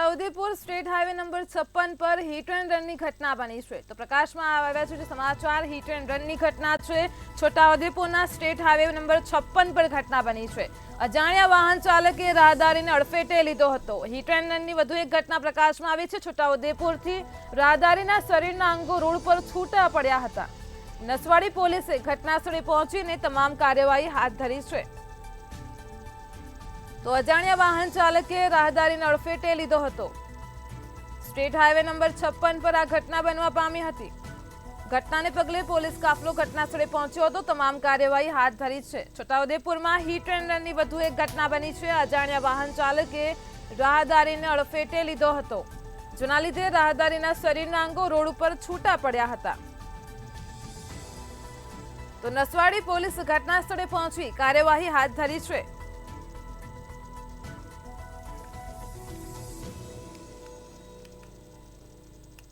Chhota Udepur state highway number 56 પર hit and રનની ઘટના બની છે। તો પ્રકાશમાં આવ્યા છે સમાચાર હિટ એન્ડ રનની ઘટના છે। છોટાઉદેપુરના સ્ટેટ હાઈવે નંબર 56 પર ઘટના બની છે। અજાણ્યા વાહન ચાલકે રાહદારીને અડફેટે લીધો હતો। હિટ એન્ડ રનની વધુ એક ઘટના પ્રકાશમાં આવી છે। છોટાઉદેપુરથી રાહદારીના શરીરના અંગો રોડ પર છૂટા પડ્યા હતા। નસવાડી પોલીસે ઘટનાસ્થળે પહોંચીને તમામ કાર્યવાહી હાથ ધરી છે। તો અજાણ્યા વાહન ચાલકે રાહદારીને અડફેટે લીધો હતો। સ્ટેટ હાઈવે નંબર 56 પર આ ઘટના બનવા પામી હતી। ઘટનાને પગલે પોલીસ કાફલો ઘટનાસ્થળે પહોંચ્યો હતો। તમામ કાર્યવાહી હાથ ધરી છે। છોટાઉદેપુરમાં હિટ એન્ડ રનની વધુ એક ઘટના બની છે। અજાણ્યા વાહન ચાલકે રાહદારીને અડફેટે લીધો હતો, જેના લીધે રાહદારીના શરીરના અંગો રોડ ઉપર છૂટા પડ્યા હતા। તો નસવાડી પોલીસ ઘટનાસ્થળે પહોંચી કાર્યવાહી હાથ ધરી છે।